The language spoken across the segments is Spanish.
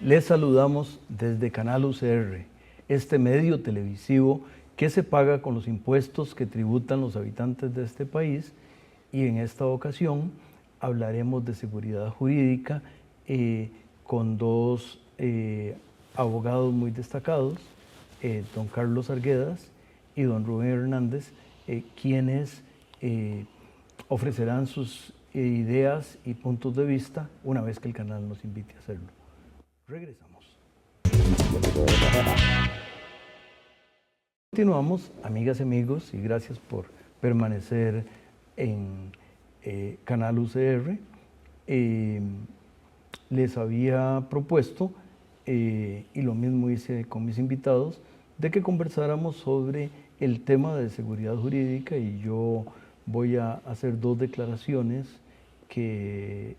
Les saludamos desde Canal UCR, este medio televisivo que se paga con los impuestos que tributan los habitantes de este país, y en esta ocasión hablaremos de seguridad jurídica con dos abogados muy destacados, don Carlos Arguedas y don Rubén Hernández, quienes ofrecerán sus ideas y puntos de vista una vez que el canal nos invite a hacerlo. Regresamos. Continuamos, amigas y amigos, y gracias por permanecer en Canal UCR. Les había propuesto, y lo mismo hice con mis invitados, de que conversáramos sobre el tema de seguridad jurídica, y yo voy a hacer dos declaraciones que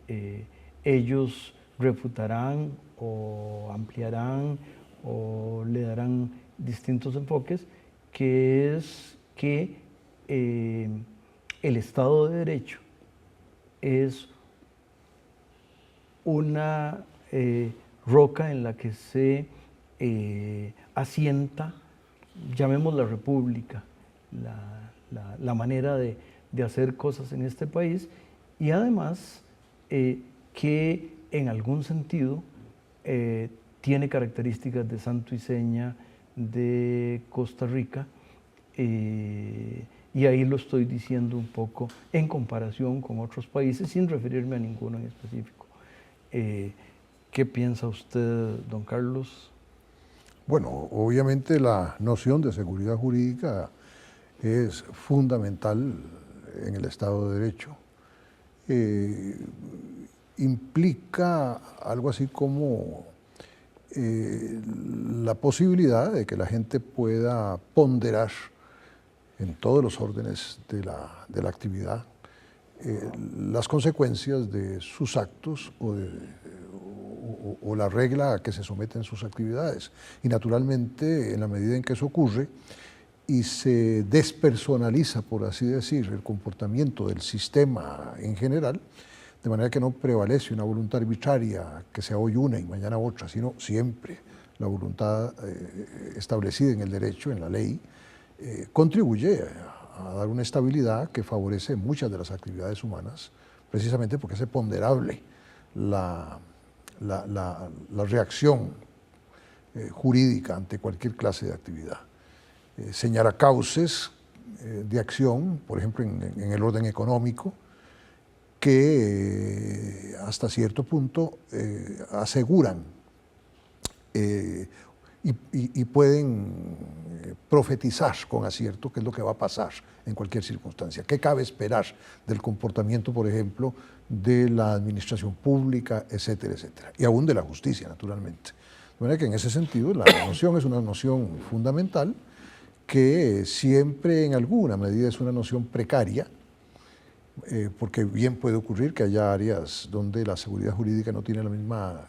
ellos refutarán o ampliarán o le darán distintos enfoques, que es que el Estado de Derecho es una roca en la que se asienta, llamemos la república, la manera de hacer cosas en este país, y además que en algún sentido tiene características de santo y seña de Costa Rica, y ahí lo estoy diciendo un poco en comparación con otros países, sin referirme a ninguno en específico. ¿Qué piensa usted, don Carlos? Bueno, obviamente la noción de seguridad jurídica es fundamental en el Estado de Derecho. Implica algo así como la posibilidad de que la gente pueda ponderar en todos los órdenes de la actividad las consecuencias de sus actos o la regla a que se someten sus actividades. Y naturalmente, en la medida en que eso ocurre y se despersonaliza, por así decir, el comportamiento del sistema en general, de manera que no prevalece una voluntad arbitraria que sea hoy una y mañana otra, sino siempre la voluntad establecida en el derecho, en la ley, contribuye a dar una estabilidad que favorece muchas de las actividades humanas, precisamente porque es ponderable la reacción jurídica ante cualquier clase de actividad. Señala cauces de acción, por ejemplo, en el orden económico, que hasta cierto punto aseguran y pueden profetizar con acierto qué es lo que va a pasar en cualquier circunstancia. ¿Qué cabe esperar del comportamiento, por ejemplo, de la administración pública, etcétera, etcétera? Y aún de la justicia, naturalmente. De manera que en ese sentido la noción es una noción fundamental que siempre en alguna medida es una noción precaria, porque bien puede ocurrir que haya áreas donde la seguridad jurídica no tiene la misma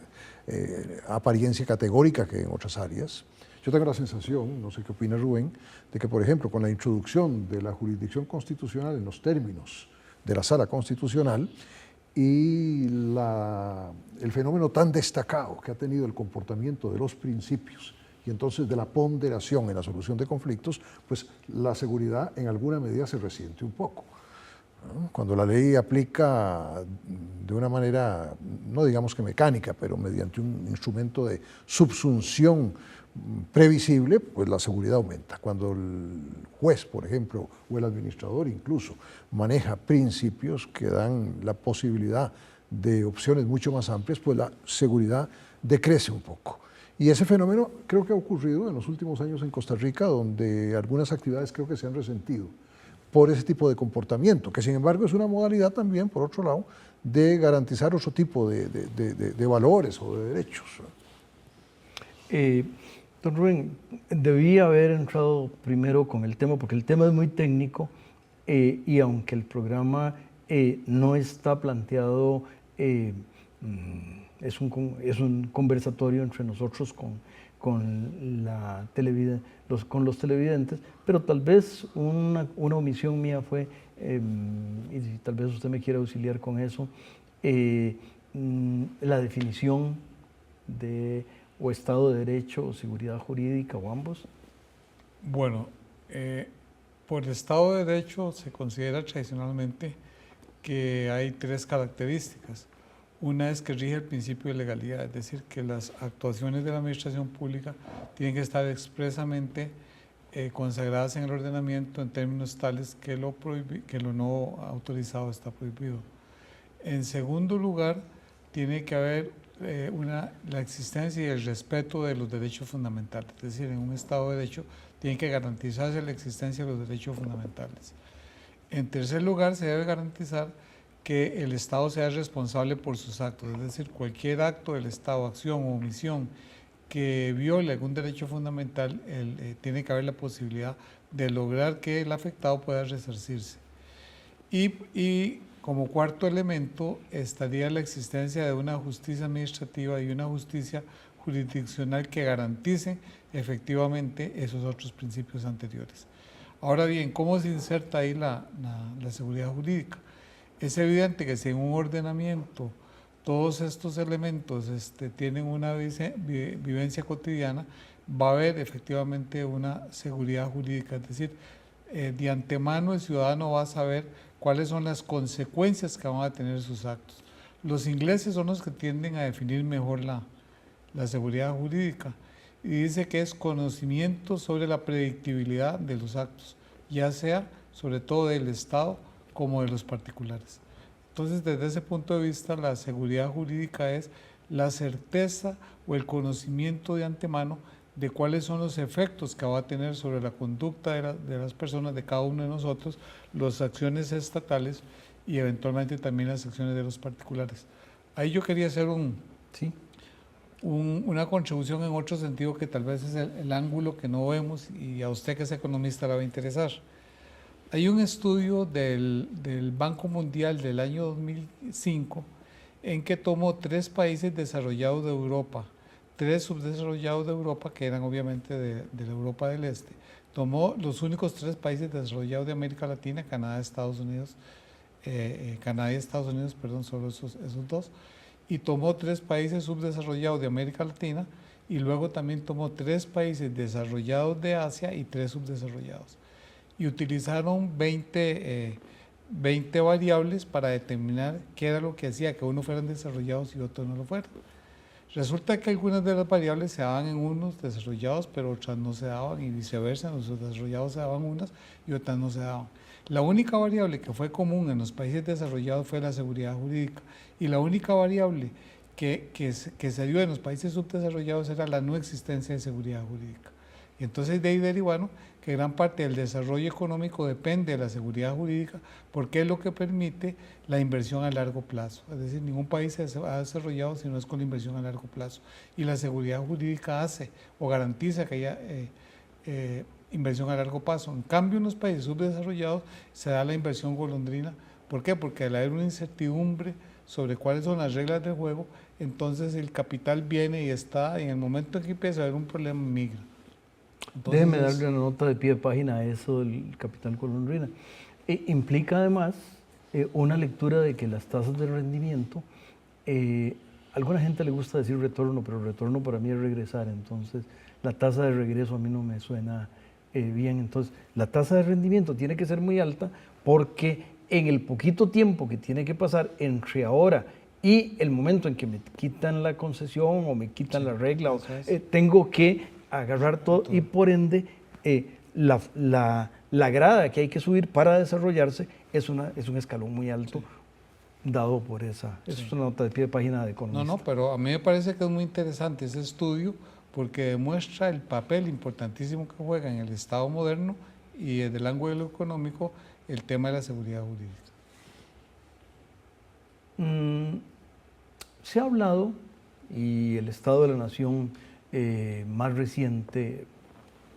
apariencia categórica que en otras áreas. Yo tengo la sensación, no sé qué opina Rubén, de que, por ejemplo, con la introducción de la jurisdicción constitucional en los términos de la Sala Constitucional y el fenómeno tan destacado que ha tenido el comportamiento de los principios y entonces de la ponderación en la solución de conflictos, pues la seguridad en alguna medida se resiente un poco. Cuando la ley aplica de una manera, no digamos que mecánica, pero mediante un instrumento de subsunción previsible, pues la seguridad aumenta. Cuando el juez, por ejemplo, o el administrador incluso, maneja principios que dan la posibilidad de opciones mucho más amplias, pues la seguridad decrece un poco. Y ese fenómeno creo que ha ocurrido en los últimos años en Costa Rica, donde algunas actividades creo que se han resentido por ese tipo de comportamiento, que sin embargo es una modalidad también, por otro lado, de garantizar otro tipo de valores o de derechos. Don Rubén, debí haber entrado primero con el tema, porque el tema es muy técnico y aunque el programa no está planteado, es un conversatorio entre nosotros con los televidentes, pero tal vez una omisión mía fue, y si tal vez usted me quiere auxiliar con eso, la definición de o Estado de Derecho o seguridad jurídica o ambos. Bueno, por Estado de Derecho se considera tradicionalmente que hay tres características. Una es que rige el principio de legalidad, es decir, que las actuaciones de la administración pública tienen que estar expresamente consagradas en el ordenamiento en términos tales que lo no autorizado está prohibido. En segundo lugar, tiene que haber la existencia y el respeto de los derechos fundamentales, es decir, en un Estado de Derecho tiene que garantizarse la existencia de los derechos fundamentales. En tercer lugar, se debe garantizar que el Estado sea responsable por sus actos, es decir, cualquier acto del Estado, acción o omisión que viole algún derecho fundamental, tiene que haber la posibilidad de lograr que el afectado pueda resarcirse. Y como cuarto elemento estaría la existencia de una justicia administrativa y una justicia jurisdiccional que garanticen efectivamente esos otros principios anteriores. Ahora bien, ¿cómo se inserta ahí la seguridad jurídica? Es evidente que si en un ordenamiento todos estos elementos tienen una vivencia cotidiana, va a haber efectivamente una seguridad jurídica, es decir, de antemano el ciudadano va a saber cuáles son las consecuencias que van a tener sus actos. Los ingleses son los que tienden a definir mejor la seguridad jurídica y dice que es conocimiento sobre la predictibilidad de los actos, ya sea sobre todo del Estado como de los particulares. Entonces, desde ese punto de vista, la seguridad jurídica es la certeza o el conocimiento de antemano de cuáles son los efectos que va a tener sobre la conducta de las personas, de cada uno de nosotros, las acciones estatales y eventualmente también las acciones de los particulares. Ahí yo quería hacer una contribución en otro sentido que tal vez es el ángulo que no vemos y a usted que es economista le va a interesar. Hay un estudio del Banco Mundial del año 2005 en que tomó 3 países desarrollados de Europa, 3 subdesarrollados de Europa, que eran obviamente de la Europa del Este. Tomó los únicos 3 países desarrollados de América Latina, Canadá y Estados Unidos, perdón, solo esos 2, y tomó 3 países subdesarrollados de América Latina y luego también tomó 3 países desarrollados de Asia y 3 subdesarrollados. Y utilizaron 20 variables para determinar qué era lo que hacía que unos fueran desarrollados y otros no lo fueran. Resulta que algunas de las variables se daban en unos desarrollados, pero otras no se daban, y viceversa, en los desarrollados se daban unas y otras no se daban. La única variable que fue común en los países desarrollados fue la seguridad jurídica, y la única variable que se dio en los países subdesarrollados era la no existencia de seguridad jurídica. Y entonces de ahí derivaron que gran parte del desarrollo económico depende de la seguridad jurídica porque es lo que permite la inversión a largo plazo. Es decir, ningún país se ha desarrollado si no es con la inversión a largo plazo. Y la seguridad jurídica hace o garantiza que haya inversión a largo plazo. En cambio, en los países subdesarrollados se da la inversión golondrina. ¿Por qué? Porque al haber una incertidumbre sobre cuáles son las reglas del juego, entonces el capital viene y está, y en el momento en que empieza a haber un problema, migra. Entonces, déjeme darle una nota de pie de página a eso del capital golondrina. Implica además una lectura de que las tasas de rendimiento, a alguna gente le gusta decir retorno, pero retorno para mí es regresar, entonces la tasa de regreso a mí no me suena bien. Entonces la tasa de rendimiento tiene que ser muy alta porque en el poquito tiempo que tiene que pasar entre ahora y el momento en que me quitan la concesión o me quitan la regla, tengo que agarrar todo y por ende la grada que hay que subir para desarrollarse es un escalón muy alto dado por esa. Eso es una nota de pie de página de economista. No, pero a mí me parece que es muy interesante ese estudio porque demuestra el papel importantísimo que juega en el Estado moderno y desde el ángulo económico el tema de la seguridad jurídica. Se ha hablado y el Estado de la Nación más reciente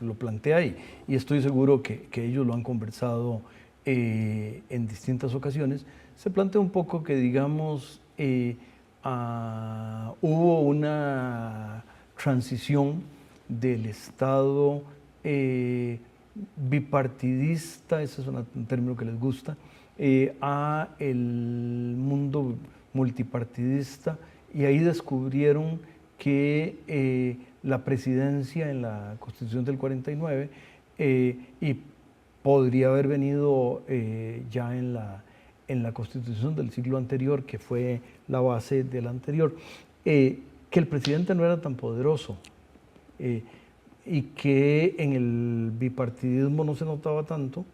lo plantea ahí. Y estoy seguro que ellos lo han conversado en distintas ocasiones. Se plantea un poco que, digamos, hubo una transición del Estado bipartidista, ese es un término que les gusta, a el mundo multipartidista, y ahí descubrieron que la presidencia en la Constitución del 49 y podría haber venido ya en la Constitución del siglo anterior, que fue la base de la anterior, que el presidente no era tan poderoso y que en el bipartidismo no se notaba tanto,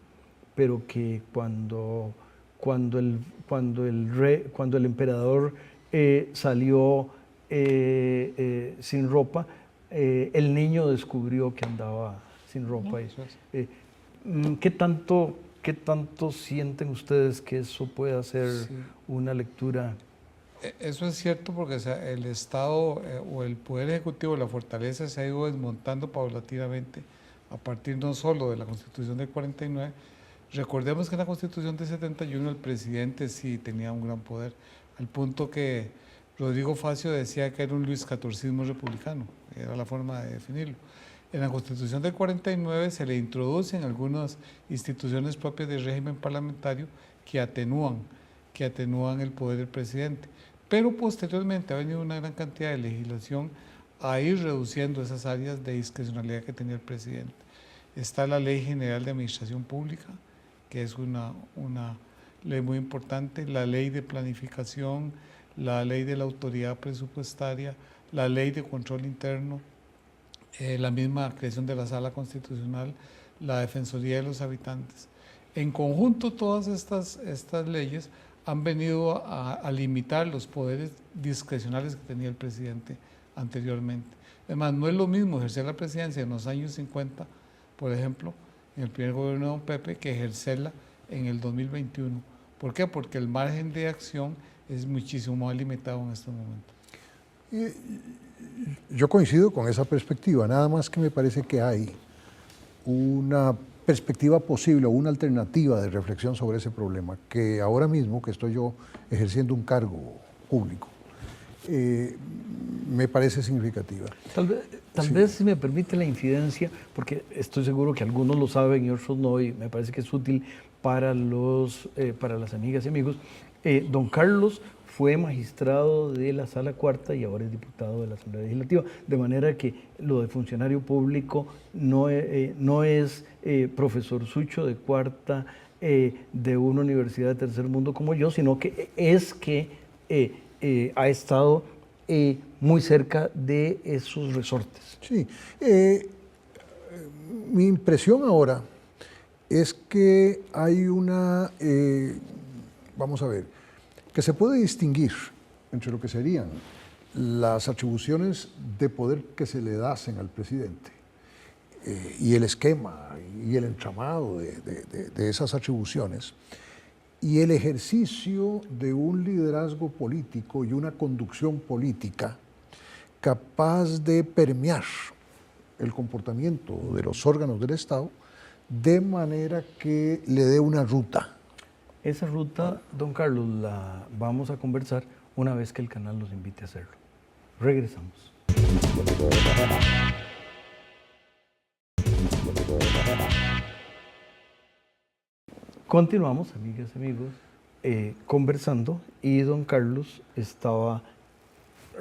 pero que cuando el emperador salió sin ropa, el niño descubrió que andaba sin ropa. ¿Qué tanto sienten ustedes que eso pueda ser una lectura? Eso es cierto, porque el Estado o el Poder Ejecutivo, la fortaleza, se ha ido desmontando paulatinamente a partir no solo de la Constitución del 49. Recordemos que en la Constitución del 71 el presidente sí tenía un gran poder, al punto que Rodrigo Facio decía que era un Luis XIV republicano, era la forma de definirlo. En la Constitución del 49 se le introducen algunas instituciones propias del régimen parlamentario que atenúan el poder del presidente. Pero posteriormente ha venido una gran cantidad de legislación a ir reduciendo esas áreas de discrecionalidad que tenía el presidente. Está la Ley General de Administración Pública, que es una ley muy importante, la Ley de Planificación, la Ley de la Autoridad Presupuestaria, la Ley de Control Interno, la misma creación de la Sala Constitucional, la Defensoría de los Habitantes. En conjunto, todas estas leyes han venido a limitar los poderes discrecionales que tenía el presidente anteriormente. Además, no es lo mismo ejercer la presidencia en los años 50, por ejemplo, en el primer gobierno de don Pepe, que ejercerla en el 2021. ¿Por qué? Porque el margen de acción es muchísimo más limitado en estos momentos. Yo coincido con esa perspectiva, nada más que me parece que hay una perspectiva posible o una alternativa de reflexión sobre ese problema, que ahora mismo que estoy yo ejerciendo un cargo público, me parece significativa. Tal vez si me permite la incidencia, porque estoy seguro que algunos lo saben y otros no, y me parece que es útil para las amigas y amigos. Don Carlos fue magistrado de la Sala Cuarta y ahora es diputado de la Asamblea Legislativa, de manera que lo de funcionario público no es profesor Sucho de cuarta de una universidad de tercer mundo como yo, sino que ha estado muy cerca de esos resortes. Sí, mi impresión ahora es que hay vamos a ver, que se puede distinguir entre lo que serían las atribuciones de poder que se le hacen al presidente y el esquema y el entramado de esas atribuciones y el ejercicio de un liderazgo político y una conducción política capaz de permear el comportamiento de los órganos del Estado de manera que le dé una ruta. Esa ruta, don Carlos, la vamos a conversar una vez que el canal nos invite a hacerlo. Regresamos. Continuamos, amigas y amigos, conversando, y don Carlos estaba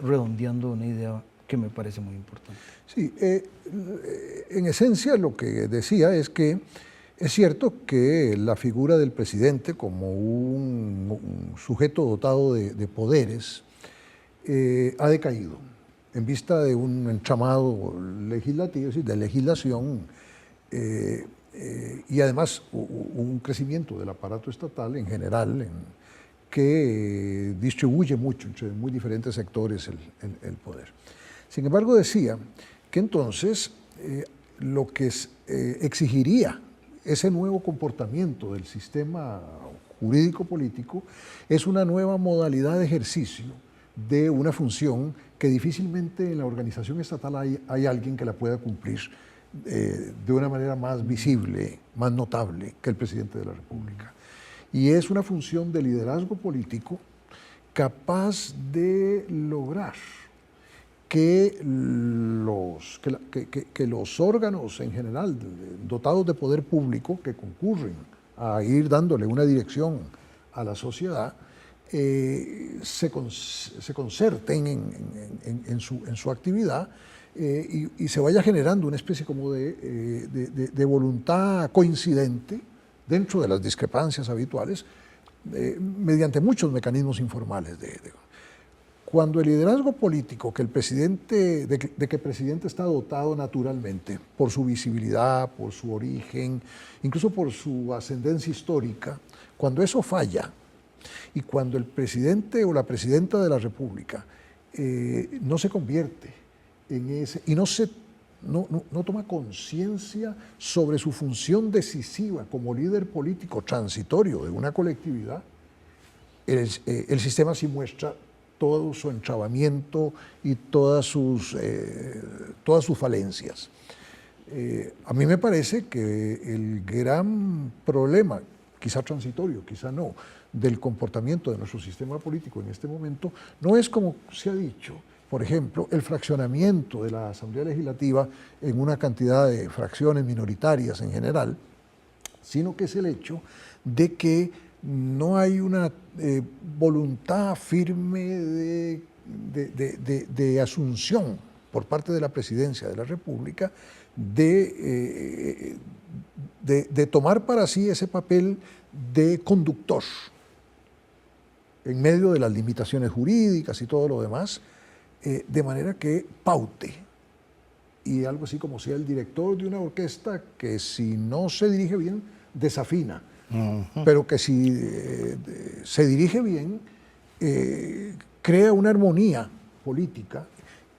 redondeando una idea que me parece muy importante. Sí, en esencia lo que decía es que es cierto que la figura del presidente como un sujeto dotado de poderes ha decaído en vista de un entramado legislativo, es decir, de legislación y además un crecimiento del aparato estatal en general que distribuye mucho entre muy diferentes sectores el poder. Sin embargo, decía que entonces lo que exigiría ese nuevo comportamiento del sistema jurídico político es una nueva modalidad de ejercicio de una función que difícilmente en la organización estatal hay alguien que la pueda cumplir de una manera más visible, más notable que el presidente de la República. Y es una función de liderazgo político capaz de lograr que los órganos en general dotados de poder público que concurren a ir dándole una dirección a la sociedad se concerten en su actividad y se vaya generando una especie como de voluntad coincidente dentro de las discrepancias habituales mediante muchos mecanismos informales. Cuando el liderazgo político de que el presidente está dotado naturalmente por su visibilidad, por su origen, incluso por su ascendencia histórica, cuando eso falla y cuando el presidente o la presidenta de la República no se convierte en ese y no toma conciencia sobre su función decisiva como líder político transitorio de una colectividad, el sistema sí muestra todo su enchavamiento y todas sus falencias. A mí me parece que el gran problema, quizá transitorio, quizá no, del comportamiento de nuestro sistema político en este momento, no es como se ha dicho, por ejemplo, el fraccionamiento de la Asamblea Legislativa en una cantidad de fracciones minoritarias en general, sino que es el hecho de que no hay una voluntad firme de asunción por parte de la Presidencia de la República de tomar para sí ese papel de conductor en medio de las limitaciones jurídicas y todo lo demás, de manera que paute y algo así como sea el director de una orquesta que si no se dirige bien, desafina. Pero que si se dirige bien, crea una armonía política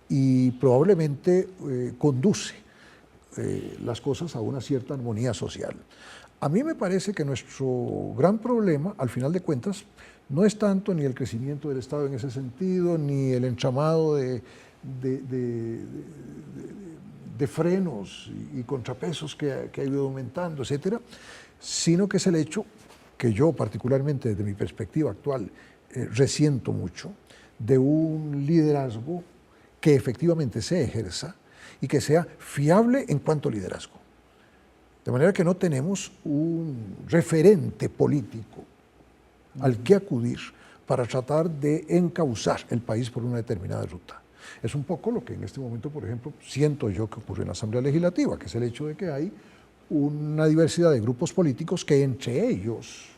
y probablemente conduce las cosas a una cierta armonía social. A mí me parece que nuestro gran problema, al final de cuentas, no es tanto ni el crecimiento del Estado en ese sentido, ni el entramado de frenos y contrapesos que ha ido aumentando, etcétera, sino que es el hecho que yo particularmente desde mi perspectiva actual resiento mucho de un liderazgo que efectivamente se ejerza y que sea fiable en cuanto a liderazgo. De manera que no tenemos un referente político al que acudir para tratar de encauzar el país por una determinada ruta. Es un poco lo que en este momento, por ejemplo, siento yo que ocurre en la Asamblea Legislativa, que es el hecho de que hay una diversidad de grupos políticos que entre ellos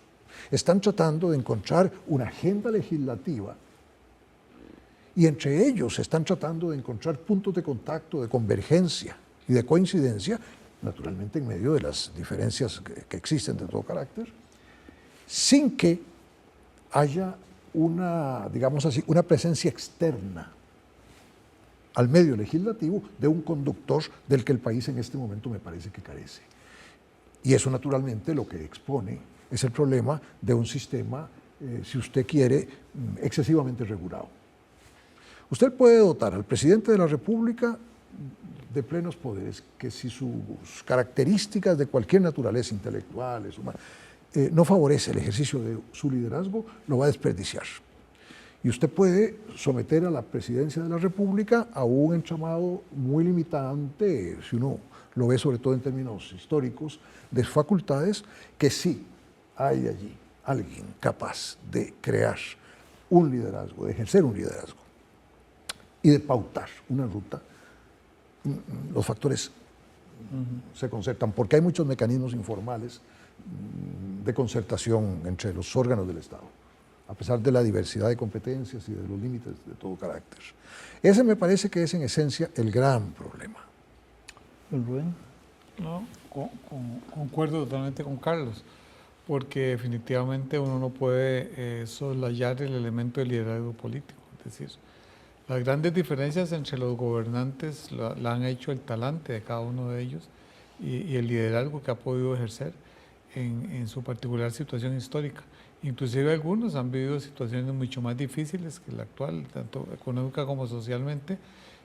están tratando de encontrar una agenda legislativa y entre ellos están tratando de encontrar puntos de contacto, de convergencia y de coincidencia, naturalmente en medio de las diferencias que existen de todo carácter, sin que haya una, digamos así, una presencia externa al medio legislativo de un conductor del que el país en este momento me parece que carece. Y eso naturalmente lo que expone es el problema de un sistema, si usted quiere, excesivamente regulado. Usted puede dotar al presidente de la República de plenos poderes, que si sus características de cualquier naturaleza, intelectuales, humanas, no favorece el ejercicio de su liderazgo, lo va a desperdiciar. Y usted puede someter a la presidencia de la República a un entramado muy limitante, si uno lo ve sobre todo en términos históricos, de facultades, que sí hay allí alguien capaz de crear un liderazgo, de ejercer un liderazgo y de pautar una ruta. Los factores se concertan, porque hay muchos mecanismos informales de concertación entre los órganos del Estado, a pesar de la diversidad de competencias y de los límites de todo carácter. Ese me parece que es en esencia el gran problema. Rubén. No, concuerdo totalmente con Carlos, porque definitivamente uno no puede soslayar el elemento del liderazgo político. Es decir, las grandes diferencias entre los gobernantes la han hecho el talante de cada uno de ellos y el liderazgo que ha podido ejercer en su particular situación histórica. Inclusive algunos han vivido situaciones mucho más difíciles que la actual, tanto económica como socialmente,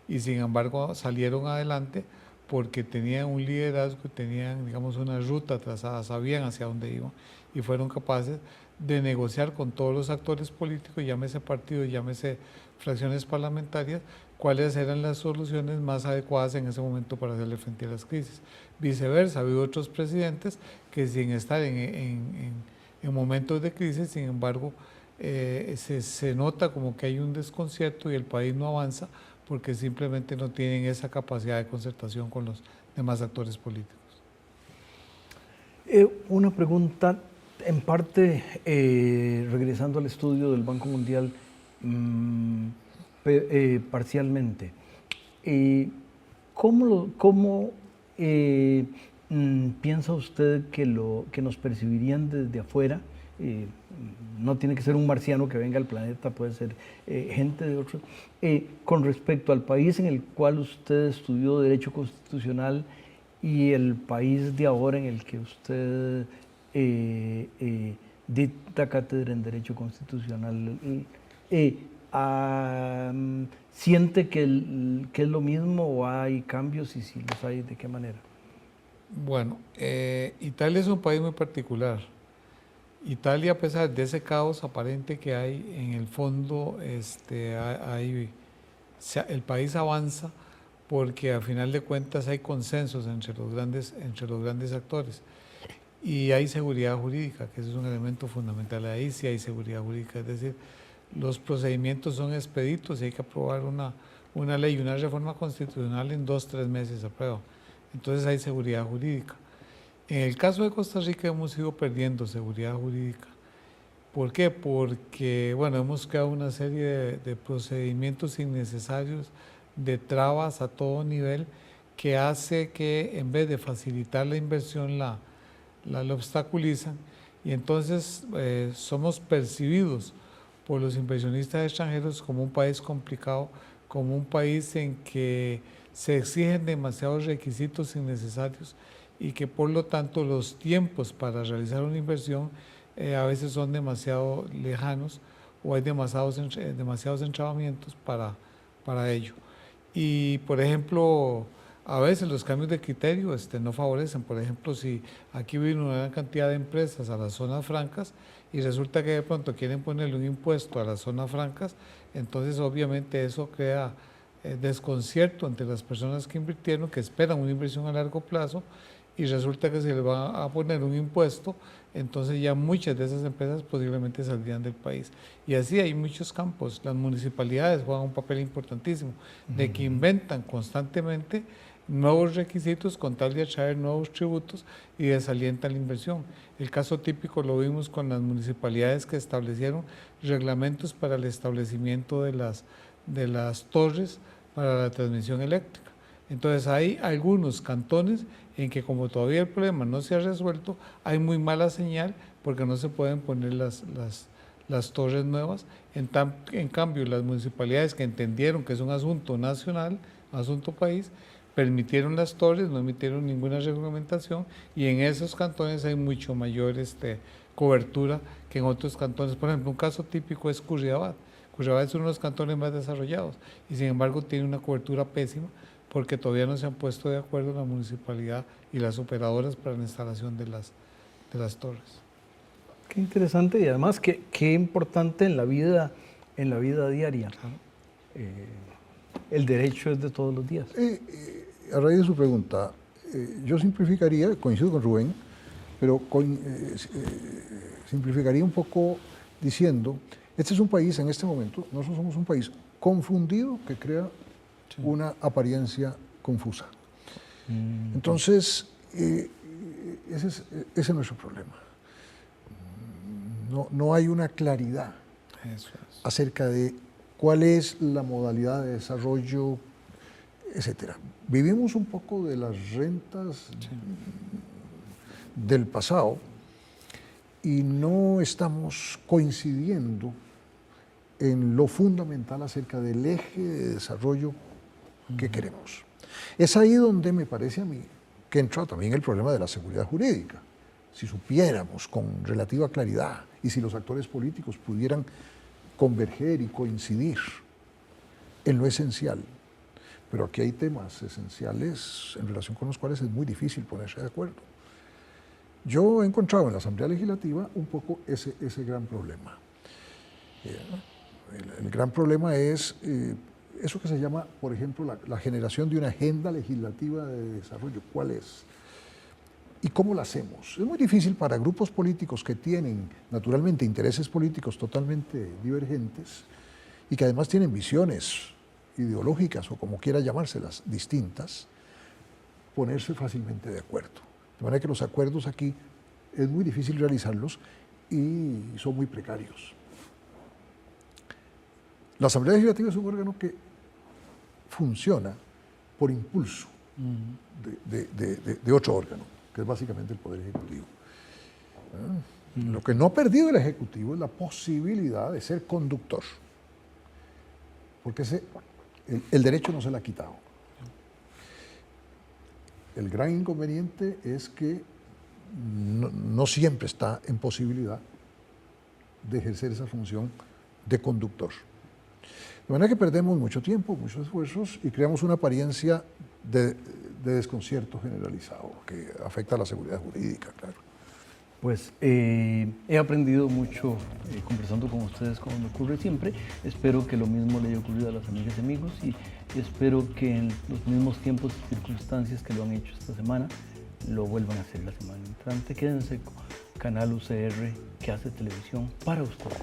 y sin embargo salieron adelante porque tenían un liderazgo, tenían, digamos, una ruta trazada, sabían hacia dónde iban y fueron capaces de negociar con todos los actores políticos, llámese partidos, llámese fracciones parlamentarias, cuáles eran las soluciones más adecuadas en ese momento para hacerle frente a las crisis. Viceversa, ha habido otros presidentes que sin estar en momentos de crisis, sin embargo, se nota como que hay un desconcierto y el país no avanza porque simplemente no tienen esa capacidad de concertación con los demás actores políticos. Una pregunta, en parte, regresando al estudio del Banco Mundial, parcialmente. ¿Cómo piensa usted que nos percibirían desde afuera? No tiene que ser un marciano que venga al planeta, puede ser gente de otros. Con respecto al país en el cual usted estudió Derecho Constitucional y el país de ahora en el que usted dicta cátedra en Derecho Constitucional, ¿siente que es lo mismo o hay cambios y si los hay, de qué manera? Bueno, Italia es un país muy particular. Italia, a pesar de ese caos aparente que hay, en el fondo el país avanza porque a final de cuentas hay consensos entre los grandes actores y hay seguridad jurídica, que ese es un elemento fundamental. Ahí sí hay seguridad jurídica, es decir, los procedimientos son expeditos y hay que aprobar una ley, una reforma constitucional en 2-3 meses a prueba. Entonces hay seguridad jurídica. En el caso de Costa Rica hemos ido perdiendo seguridad jurídica. ¿Por qué? Porque, bueno, hemos creado una serie de procedimientos innecesarios, de trabas a todo nivel, que hace que en vez de facilitar la inversión la obstaculizan y entonces somos percibidos por los inversionistas extranjeros como un país complicado, como un país en que se exigen demasiados requisitos innecesarios y que por lo tanto los tiempos para realizar una inversión a veces son demasiado lejanos o hay demasiados entrabamientos para ello. Y por ejemplo, a veces los cambios de criterio no favorecen. Por ejemplo, si aquí vino una gran cantidad de empresas a las zonas francas y resulta que de pronto quieren ponerle un impuesto a las zonas francas, entonces obviamente eso crea desconcierto entre las personas que invirtieron, que esperan una inversión a largo plazo, y resulta que se les va a poner un impuesto, entonces ya muchas de esas empresas posiblemente saldrían del país. Y así hay muchos campos. Las municipalidades juegan un papel importantísimo, de que inventan constantemente nuevos requisitos con tal de atraer nuevos tributos y desalientan la inversión. El caso típico lo vimos con las municipalidades que establecieron reglamentos para el establecimiento de las torres para la transmisión eléctrica. Entonces hay algunos cantones en que como todavía el problema no se ha resuelto, hay muy mala señal porque no se pueden poner las torres nuevas. En cambio, las municipalidades que entendieron que es un asunto nacional, asunto país, permitieron las torres, no emitieron ninguna reglamentación y en esos cantones hay mucho mayor cobertura que en otros cantones. Por ejemplo, un caso típico es Curridabat. Curridabat es uno de los cantones más desarrollados y sin embargo tiene una cobertura pésima porque todavía no se han puesto de acuerdo la municipalidad y las operadoras para la instalación de las torres. Qué interesante y además qué importante en la vida diaria. El derecho es de todos los días. A raíz de su pregunta, yo simplificaría, coincido con Rubén, pero simplificaría un poco diciendo, este es un país en este momento, nosotros somos un país confundido que crea una apariencia confusa. Entonces, ese es nuestro problema. No hay una claridad acerca de cuál es la modalidad de desarrollo, etcétera. Vivimos un poco de las rentas del pasado y no estamos coincidiendo en lo fundamental acerca del eje de desarrollo que queremos. Es ahí donde me parece a mí que entra también el problema de la seguridad jurídica, si supiéramos con relativa claridad y si los actores políticos pudieran converger y coincidir en lo esencial. Pero aquí hay temas esenciales en relación con los cuales es muy difícil ponerse de acuerdo. Yo he encontrado en la Asamblea Legislativa un poco ese gran problema. El gran problema es eso que se llama, por ejemplo, la generación de una agenda legislativa de desarrollo. ¿Cuál es? ¿Y cómo la hacemos? Es muy difícil para grupos políticos que tienen, naturalmente, intereses políticos totalmente divergentes y que además tienen visiones ideológicas o como quiera llamárselas, distintas, ponerse fácilmente de acuerdo. De manera que los acuerdos aquí es muy difícil realizarlos y son muy precarios. La Asamblea Legislativa es un órgano que funciona por impulso de otro órgano, que es básicamente el Poder Ejecutivo. Lo que no ha perdido el Ejecutivo es la posibilidad de ser conductor, porque el derecho no se le ha quitado. El gran inconveniente es que no siempre está en posibilidad de ejercer esa función de conductor. De manera que perdemos mucho tiempo, muchos esfuerzos y creamos una apariencia de desconcierto generalizado que afecta a la seguridad jurídica, claro. Pues he aprendido mucho conversando con ustedes, como me ocurre siempre. Espero que lo mismo le haya ocurrido a las amigas y amigos y espero que en los mismos tiempos y circunstancias que lo han hecho esta semana, lo vuelvan a hacer la semana entrante. Quédense con Canal UCR, que hace televisión para ustedes.